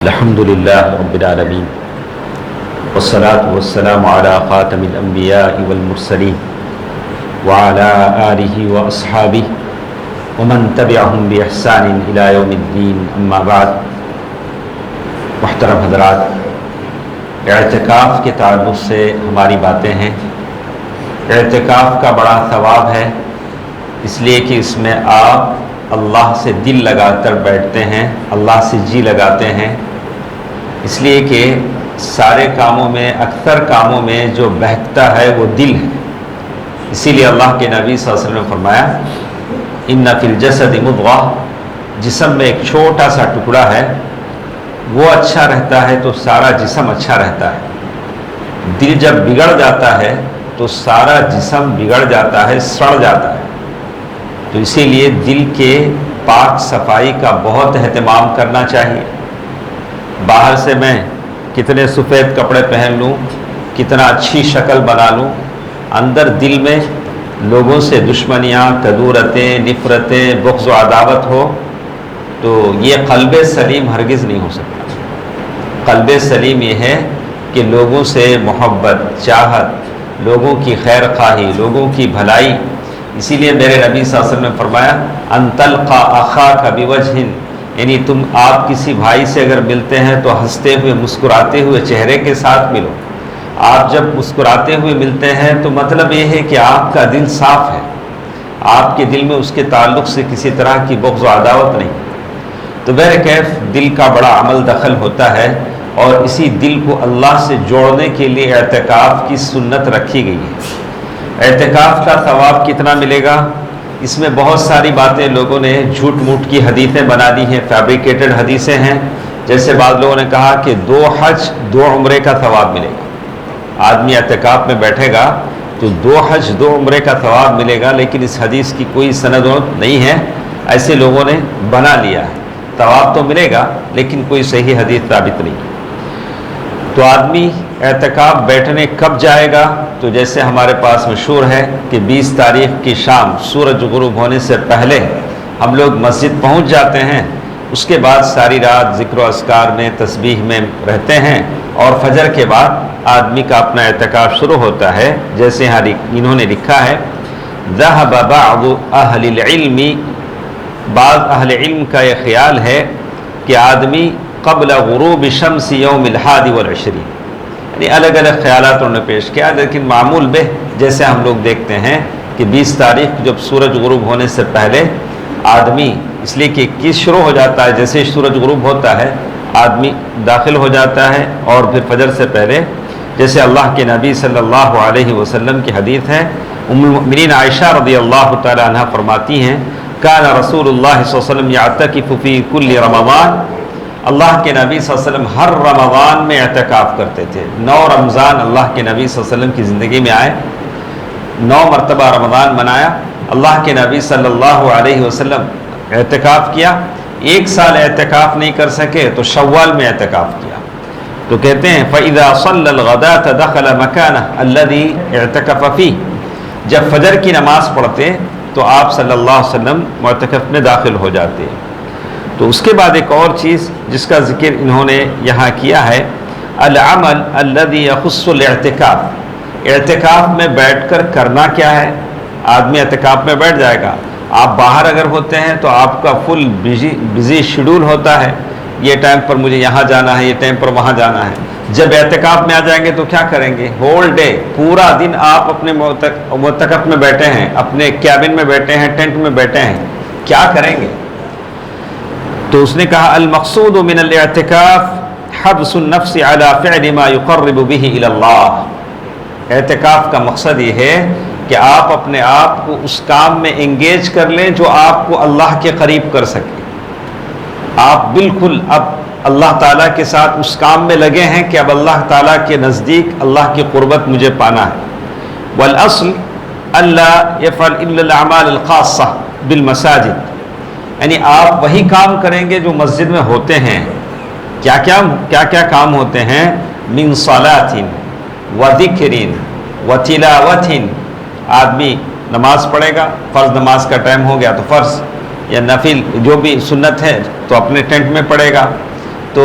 الحمد لله رب العالمين والصلاة والسلام على خاتم الأنبياء والمرسلين وعلى آله وأصحابه ومن تبعهم بإحسان إلى يوم الدين أما بعد. محترم حضرات، اعتکاف کے تعلق سے ہماری باتیں ہیں. اعتکاف کا بڑا ثواب ہے، اس لیے کہ اس میں آپ اللہ سے دل لگا کر بیٹھتے ہیں، اللہ سے جی لگاتے ہیں. اس لیے کہ سارے کاموں میں، اکثر کاموں میں جو بہکتا ہے وہ دل ہے. اسی لیے اللہ کے نبی صلی اللہ علیہ وسلم نے فرمایا ان فی الجسد مضغہ، جسم میں ایک چھوٹا سا ٹکڑا ہے، وہ اچھا رہتا ہے تو سارا جسم اچھا رہتا ہے. دل جب بگڑ جاتا ہے تو سارا جسم بگڑ جاتا ہے، سڑ جاتا ہے. تو اسی لیے دل کے پاک صفائی کا بہت اہتمام کرنا چاہیے. باہر سے میں کتنے سفید کپڑے پہن لوں، کتنا اچھی شکل بنا لوں، اندر دل میں لوگوں سے دشمنیاں، کدورتیں، نفرتیں، بغض و عداوت ہو تو یہ قلب سلیم ہرگز نہیں ہو سکتا. قلب سلیم یہ ہے کہ لوگوں سے محبت، چاہت، لوگوں کی خیر خواہی، لوگوں کی بھلائی. اسی لیے میرے نبی صلی اللہ علیہ وسلم نے فرمایا ان تلقى اخاك بوجه، یعنی تم آپ کسی بھائی سے اگر ملتے ہیں تو ہنستے ہوئے، مسکراتے ہوئے چہرے کے ساتھ ملو. آپ جب مسکراتے ہوئے ملتے ہیں تو مطلب یہ ہے کہ آپ کا دل صاف ہے، آپ کے دل میں اس کے تعلق سے کسی طرح کی بغض و عداوت نہیں. تو بہرکیف دل کا بڑا عمل دخل ہوتا ہے، اور اسی دل کو اللہ سے جوڑنے کے لیے اعتکاف کی سنت رکھی گئی ہے. اعتکاف کا ثواب کتنا ملے گا؟ اس میں بہت ساری باتیں لوگوں نے جھوٹ موٹ کی حدیثیں بنا دی ہیں، فیبریکیٹڈ حدیثیں ہیں. جیسے بعض لوگوں نے کہا کہ 2 حج 2 عمرے کا ثواب ملے گا. آدمی اعتکاف میں بیٹھے گا تو 2 حج 2 عمرے کا ثواب ملے گا، لیکن اس حدیث کی کوئی سند نہیں ہے. ایسے لوگوں نے بنا لیا ہے. ثواب تو ملے گا لیکن کوئی صحیح حدیث ثابت نہیں. تو آدمی اعتکاف بیٹھنے کب جائے گا؟ تو جیسے ہمارے پاس مشہور ہے کہ 20 تاریخ کی شام سورج غروب ہونے سے پہلے ہم لوگ مسجد پہنچ جاتے ہیں. اس کے بعد ساری رات ذکر و اذکار میں، تسبیح میں رہتے ہیں، اور فجر کے بعد آدمی کا اپنا اعتکاف شروع ہوتا ہے. جیسے یہاں انہوں نے لکھا ہے ذهب بعض اہل العلم، بعض اہل علم کا یہ خیال ہے کہ آدمی قبل غروب شمس یوم الحادی والعشرین، یعنی الگ الگ خیالات انہوں نے پیش کیا، لیکن معمول بہ جیسے ہم لوگ دیکھتے ہیں کہ 20 تاریخ جب سورج غروب ہونے سے پہلے آدمی، اس لیے کہ 21 شروع ہو جاتا ہے، جیسے سورج غروب ہوتا ہے آدمی داخل ہو جاتا ہے. اور پھر فجر سے پہلے جیسے اللہ کے نبی صلی اللہ علیہ وسلم کی حدیث ہے، ام المؤمنین عائشہ رضی اللہ تعالی عنہ فرماتی ہیں کان رسول اللہ صلی اللہ علیہ وسلم یعتکف فی کل رمضان، اللہ کے نبی صلی اللہ علیہ وسلم ہر رمضان میں اعتکاف کرتے تھے. 9 رمضان اللہ کے نبی صلی اللہ علیہ وسلم کی زندگی میں آئے، 9 مرتبہ رمضان منایا. اللہ کے نبی صلی اللہ علیہ وسلم اعتکاف کیا. 1 سال اعتکاف نہیں کر سکے تو شوال میں اعتکاف کیا. تو کہتے ہیں فَإِذَا صَلَّى الْغَدَاةَ دَخَلَ مَكَانَهُ الَّذِي اعْتَكَفَ فِيهِ، جب فجر کی نماز پڑھتے تو آپ صلی اللہ علیہ وسلم معتکف میں داخل ہو جاتے. تو اس کے بعد ایک اور چیز جس کا ذکر انہوں نے یہاں کیا ہے، العمل الذي يخص الاعتکاف، اعتکاف میں بیٹھ کر کرنا کیا ہے. آدمی اعتکاف میں بیٹھ جائے گا، آپ باہر اگر ہوتے ہیں تو آپ کا فل بزی شیڈول ہوتا ہے، یہ ٹائم پر مجھے یہاں جانا ہے، یہ ٹائم پر وہاں جانا ہے. جب اعتکاف میں آ جائیں گے تو کیا کریں گے؟ ہول ڈے، پورا دن آپ اپنے معتکف میں بیٹھے ہیں، اپنے کیبن میں بیٹھے ہیں، ٹینٹ میں بیٹھے ہیں، کیا کریں گے؟ تو اس نے کہا المقصود من الاعتکاف حبس النفس على فعل ما يقرب به الى اللہ. اعتکاف کا مقصد یہ ہے کہ آپ اپنے آپ کو اس کام میں انگیج کر لیں جو آپ کو اللہ کے قریب کر سکے. آپ بالکل اب اللہ تعالیٰ کے ساتھ اس کام میں لگے ہیں کہ اب اللہ تعالیٰ کے نزدیک اللہ کی قربت مجھے پانا ہے. والاصل الا يفعل الا الاعمال الخاصة بالمساجد، یعنی آپ وہی کام کریں گے جو مسجد میں ہوتے ہیں. کیا کیا کام ہوتے ہیں؟ من صلاۃ و ذکر و تلاوت، آدمی نماز پڑھے گا، فرض نماز کا ٹائم ہو گیا تو فرض یا نفل جو بھی سنت ہے تو اپنے ٹینٹ میں پڑھے گا. تو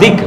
ذکر,